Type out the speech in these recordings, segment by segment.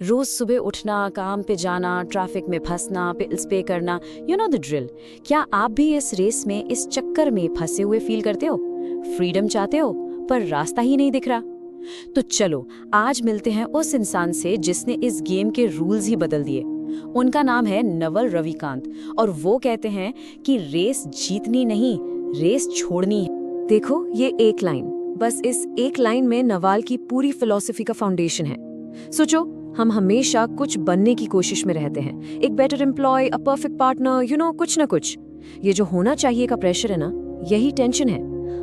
रोज सुबह उठना, काम पे जाना, ट्रैफिक में फंसना, बिल्स पे करना, यू नो द ड्रिल। क्या आप भी इस रेस में, इस चक्कर में फंसे हुए फील करते हो? फ्रीडम चाहते हो पर रास्ता ही नहीं दिख रहा? तो चलो आज मिलते हैं उस इंसान से जिसने इस गेम के रूल्स ही बदल दिए। उनका नाम है नवल रविकांत और वो कहते हैं कि रेस जीतनी नहीं, रेस छोड़नी है। देखो ये एक लाइन, बस इस एक लाइन में नवाल की पूरी फिलॉसफी का फाउंडेशन है। सोचो, हम हमेशा कुछ बनने की कोशिश में रहते हैं, एक better employ, a perfect partner, कुछ ना कुछ। ये जो होना चाहिए का प्रेशर है ना, यही टेंशन है।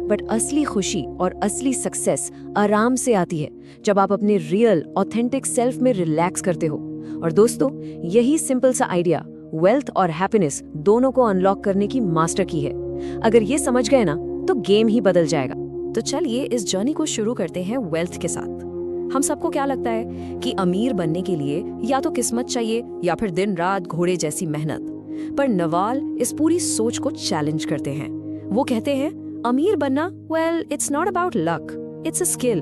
बट असली खुशी और असली सक्सेस आराम से आती है जब आप अपने रियल ऑथेंटिक सेल्फ में रिलैक्स करते हो। और दोस्तों, यही सिंपल सा आइडिया वेल्थ और हैप्पीनेस दोनों को अनलॉक करने की मास्टर की है। अगर ये समझ गए ना, तो गेम ही बदल जाएगा। तो चलिए इस जर्नी को शुरू करते हैं वेल्थ के साथ। हम सबको क्या लगता है कि अमीर बनने के लिए या तो किस्मत चाहिए या फिर दिन रात घोड़े जैसी मेहनत। पर नवाल इस पूरी सोच को चैलेंज करते हैं। वो कहते हैं अमीर बनना, well it's not about luck, it's a skill.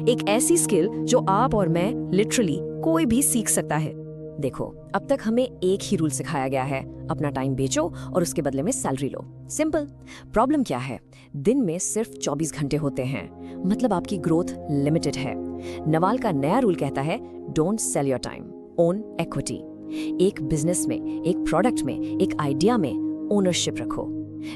एक ऐसी स्किल जो आप और मैं लिटरली कोई भी सीख सकता है। देखो, अब तक हमें एक ही रूल सिखाया गया है, अपना टाइम बेचो और उसके बदले में सैलरी लो। सिंपल। प्रॉब्लम क्या है? दिन में सिर्फ 24 घंटे होते हैं, मतलब आपकी ग्रोथ लिमिटेड है। नवाल का नया रूल कहता है don't sell your time, own equity. एक बिजनेस में, एक प्रोडक्ट में, एक आइडिया में ओनरशिप रखो।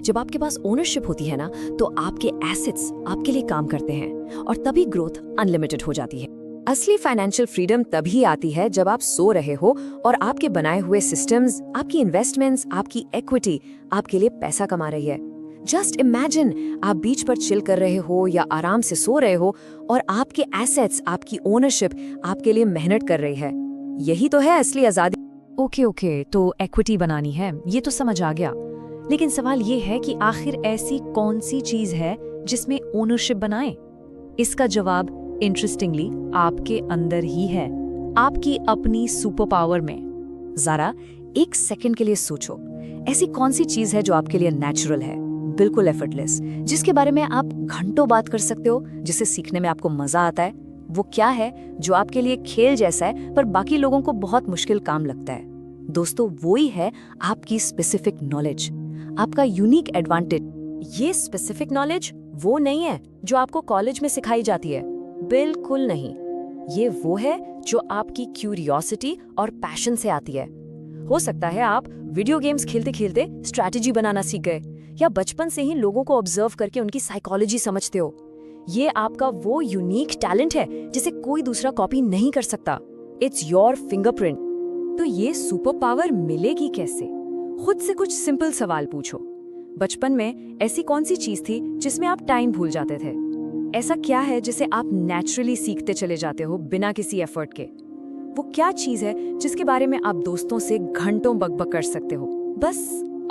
जब आपके पास ओनरशिप होती है ना, तो आपके एसेट्स आपके लिए काम करते हैं और तभी ग्रोथ अनलिमिटेड हो जाती है। असली फाइनेंशियल फ्रीडम तभी आती है जब आप सो रहे हो और आपके बनाए हुए सिस्टम्स, आपकी इन्वेस्टमेंट्स, आपकी इक्विटी आपके लिए पैसा कमा रही है। जस्ट इमेजिन, आप बीच पर चिल कर रहे हो या आराम से सो रहे हो और आपके एसेट्स, आपकी ओनरशिप आपके लिए मेहनत कर रही है। यही तो है असली आजादी। ओके, तो इक्विटी बनानी है, ये तो समझ आ गया। लेकिन सवाल ये है कि आखिर ऐसी कौन सी चीज है जिसमें ओनरशिप बनाए? इसका जवाब इंटरेस्टिंगली आपके अंदर ही है, आपकी अपनी सुपर पावर में। जरा एक सेकंड के लिए सोचो, ऐसी कौन सी चीज है जो आपके लिए नेचुरल है, बिल्कुल एफर्टलेस, जिसके बारे में आप घंटों बात कर सकते हो, जिसे सीखने में आपको मजा आता है? वो क्या है जो आपके लिए खेल जैसा है पर बाकी लोगों को बहुत मुश्किल काम लगता है? दोस्तों, वो ही है आपकी स्पेसिफिक नॉलेज, आपका यूनिक एडवांटेज। ये स्पेसिफिक नॉलेज वो नहीं है जो आपको कॉलेज में सिखाई जाती है, बिल्कुल नहीं। ये वो है जो आपकी क्यूरियोसिटी और पैशन से आती है। हो सकता है आप वीडियो गेम्स खेलते खेलते स्ट्रैटेजी बनाना सीख गए, या बचपन से ही लोगों को ऑब्जर्व करके उनकी साइकोलॉजी समझते हो। ये आपका वो यूनिक टैलेंट है जिसे कोई दूसरा कॉपी नहीं कर सकता। It's your fingerprint. तो ये सुपर पावर मिलेगी कैसे? खुद से कुछ सिंपल सवाल पूछो। बचपन में ऐसी कौन सी चीज थी जिसमें आप टाइम भूल जाते थे? ऐसा क्या है जिसे आप नेचुरली सीखते चले जाते हो बिना किसी एफर्ट के? वो क्या चीज है जिसके बारे में आप दोस्तों से घंटों बकबक कर सकते हो? बस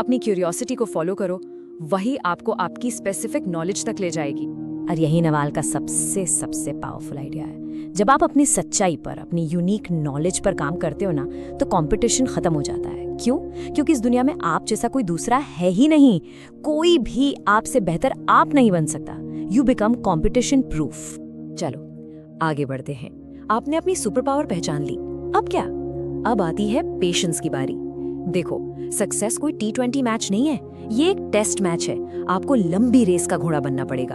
अपनी क्यूरियोसिटी को फॉलो करो, वही आपको आपकी स्पेसिफिक नॉलेज तक ले जाएगी। और यही नवाल का सबसे पावरफुल आइडिया है। जब आप अपनी सच्चाई पर, अपनी यूनिक नॉलेज पर काम करते हो ना, तो कंपटीशन खत्म हो जाता है। क्यों? क्योंकि इस दुनिया में आप जैसा कोई दूसरा है ही नहीं। कोई भी आपसे बेहतर आप नहीं बन सकता। You become competition proof. चलो आगे बढ़ते हैं। आपने अपनी सुपर पावर पहचान ली, अब क्या? अब आती है पेशेंस की बारी। देखो, सक्सेस कोई T20 मैच नहीं है, ये एक टेस्ट मैच है। आपको लंबी रेस का घोड़ा बनना पड़ेगा।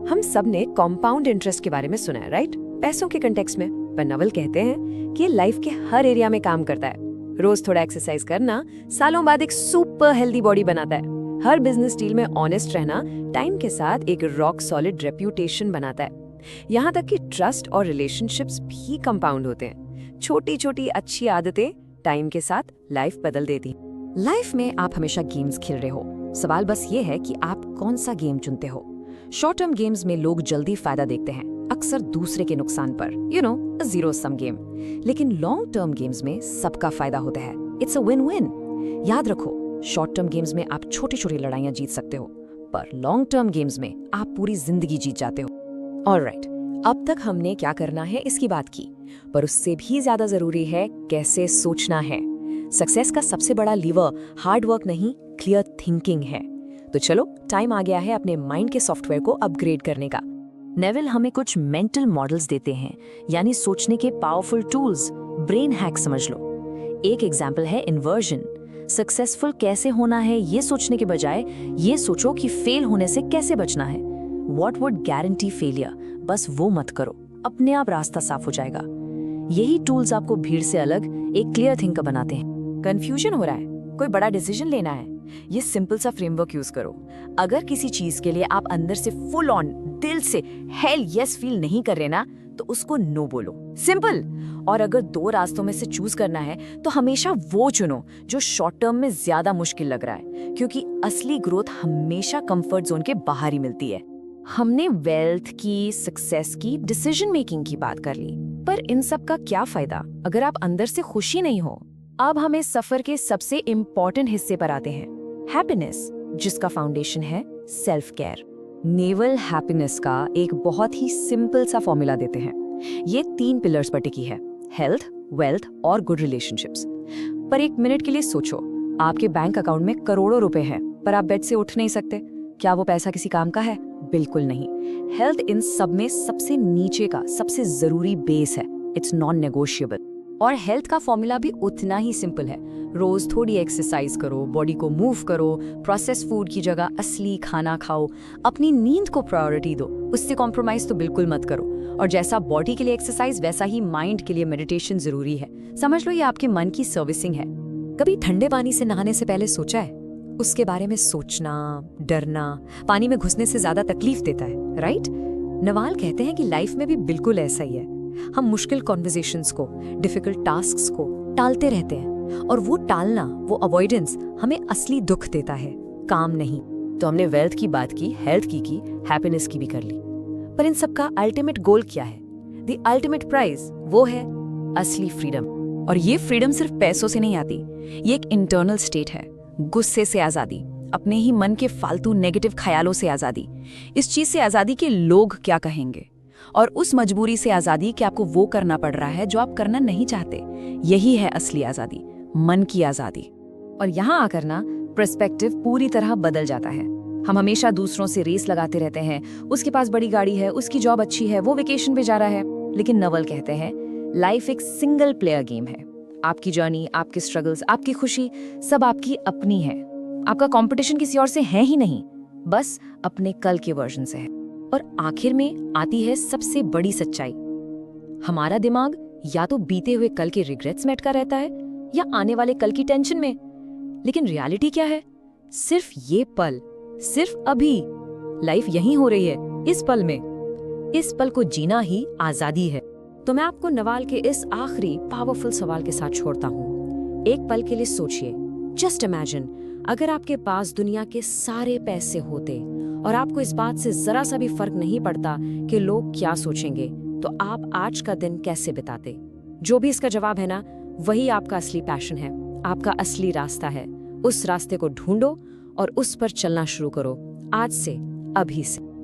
हम सब ने कॉम्पाउंड इंटरेस्ट के बारे में सुना है, राइट? पैसों के कंटेक्स्ट में। पर नवल कहते हैं कि लाइफ के हर एरिया में काम करता है। रोज थोड़ा एक्सरसाइज करना सालों बाद एक सुपर हेल्दी बॉडी बनाता है। हर बिजनेस डील में ऑनेस्ट रहना टाइम के साथ एक रॉक सॉलिड रेप्यूटेशन बनाता है। यहाँ तक कि ट्रस्ट और रिलेशनशिप्स भी कंपाउंड होते हैं। छोटी छोटी अच्छी आदतें टाइम के साथ लाइफ बदल देती। लाइफ में आप हमेशा गेम्स खेल रहे हो, सवाल बस ये है कि आप कौन सा गेम चुनते हो। शॉर्ट टर्म गेम्स में लोग जल्दी फायदा देखते हैं, अक्सर दूसरे के नुकसान पर, जीरो सम गेम। लेकिन लॉन्ग टर्म गेम्स में सबका फायदा होता है। It's a win win. याद रखो, शॉर्ट टर्म गेम्स में आप छोटी छोटी लड़ाइयां जीत सकते हो, पर लॉन्ग टर्म गेम्स में आप पूरी जिंदगी जीत जाते हो। ऑलराइट, अब तक हमने क्या करना है इसकी बात की, पर उससे भी ज्यादा जरूरी है कैसे सोचना है। सक्सेस का सबसे बड़ा लीवर हार्ड वर्क नहीं, क्लियर थिंकिंग है। तो चलो, टाइम आ गया है अपने माइंड के सॉफ्टवेयर को अपग्रेड करने का। नेविल हमें कुछ मेंटल मॉडल्स देते हैं, यानी सोचने के पावरफुल टूल्स, ब्रेन हैक समझ लो। एक एग्जाम्पल है इन्वर्जन। सक्सेसफुल कैसे होना है ये सोचने के बजाय ये सोचो कि फेल होने से कैसे बचना है। What would guarantee failure? बस वो मत करो, अपने आप रास्ता साफ हो जाएगा। यही टूल्स आपको भीड़ से अलग एक क्लियर थिंकर बनाते हैं। कंफ्यूजन हो रहा है, कोई बड़ा डिसीजन लेना है, ये सिंपल सा फ्रेमवर्क यूज करो। अगर किसी चीज के लिए आप अंदर से फुल ऑन दिल से हेल यस फील नहीं कर रहे ना, तो उसको नो बोलो, सिंपल। और अगर दो रास्तों में से चूज करना है तो हमेशा वो चुनो जो शॉर्ट टर्म में ज्यादा मुश्किल लग रहा है, क्योंकि असली ग्रोथ हमेशा कंफर्ट जोन के बाहर ही मिलती है। हमने वेल्थ की, सक्सेस की, डिसीजन मेकिंग की बात कर ली, पर इन सब का क्या फायदा अगर आप अंदर से खुशी नहीं हो। अब हमें सफर के सबसे इम्पोर्टेंट हिस्से पर आते हैं, हैप्पीनेस, जिसका फाउंडेशन है सेल्फ केयर। नेवल हैप्पीनेस का एक बहुत ही सिंपल सा फॉर्मूला देते हैं। ये 3 पिलर्स पर टिकी है, हेल्थ, वेल्थ और गुड रिलेशनशिप्स। पर एक मिनट के लिए सोचो, आपके बैंक अकाउंट में करोड़ों रुपए हैं, पर आप बेड से उठ नहीं सकते। क्या वो पैसा किसी काम का है? बिल्कुल नहीं। हेल्थ इन सब में सबसे नीचे का सबसे जरूरी बेस है, इट्स नॉन नेगोशिएबल। और हेल्थ का फॉर्मूला भी उतना ही सिंपल है, रोज थोड़ी एक्सरसाइज करो, बॉडी को मूव करो, प्रोसेस फूड की जगह असली खाना खाओ, अपनी नींद को प्रायोरिटी दो, उससे कॉम्प्रोमाइज तो बिल्कुल मत करो। और जैसा बॉडी के लिए एक्सरसाइज वैसा ही माइंड के लिए मेडिटेशन जरूरी है। समझ लो ये आपके मन की सर्विसिंग है। कभी ठंडे पानी से नहाने से पहले सोचा है? उसके बारे में सोचना, डरना पानी में घुसने से ज्यादा तकलीफ देता है, राइट? नवाल कहते हैं कि लाइफ में भी बिल्कुल ऐसा ही है। हम मुश्किल कॉन्वर्सेशंस को, डिफिकल्ट टास्क्स को टालते रहते हैं, और वो टालना, वो अवॉइडेंस हमें असली दुख देता है, काम नहीं। तो हमने वेल्थ की बात की, हेल्थ की, हैप्पीनेस की भी कर ली, पर इन सबका अल्टीमेट गोल क्या है? द अल्टीमेट प्राइज वो है असली फ्रीडम। और ये फ्रीडम सिर्फ पैसों से नहीं आती, ये एक इंटरनल स्टेट है। गुस्से से आजादी, अपने ही मन के फालतू नेगेटिव ख्यालों से आजादी, इस चीज से आजादी कि लोग क्या कहेंगे, और उस मजबूरी से आजादी कि आपको वो करना पड़ रहा है जो आप करना नहीं चाहते। यही है असली आजादी, मन की आजादी। और यहाँ आकर ना पर्सपेक्टिव पूरी तरह बदल जाता है। हम हमेशा दूसरों से रेस लगाते रहते हैं, उसके पास बड़ी गाड़ी है, उसकी जॉब अच्छी है, वो वेकेशन पे जा रहा है। लेकिन नवल कहते हैं लाइफ एक सिंगल प्लेयर गेम है। आपकी जर्नी, आपके स्ट्रगल्स, आपकी खुशी सब आपकी अपनी है। आपका कंपटीशन किसी और से है ही नहीं, बस अपने कल के वर्जन से है। और आखिर में आती है सबसे बड़ी सच्चाई, हमारा दिमाग या तो बीते हुए कल के रिग्रेट्स में अटका रहता है या आने वाले कल की टेंशन में। लेकिन रियलिटी क्या है? सिर्फ ये पल, सिर्फ अभी। लाइफ यहीं हो रही है, इस पल में। इस पल को जीना ही आजादी है। तो मैं आपको नवाल के इस आखिरी पावरफुल सवाल के साथ छोड़ता हूँ। एक पल के लिए सोचिए, जस्ट इमेजिन, अगर आपके पास दुनिया के सारे पैसे होते और आपको इस बात से जरा सा भी फर्क नहीं पड़ता कि लोग क्या सोचेंगे, तो आप आज का दिन कैसे बिताते? जो भी इसका जवाब है ना, वही आपका असली पैशन है, आपका असली रास्ता है। उस रास्ते को ढूंढो और उस पर चलना शुरू करो, आज से, अभी से।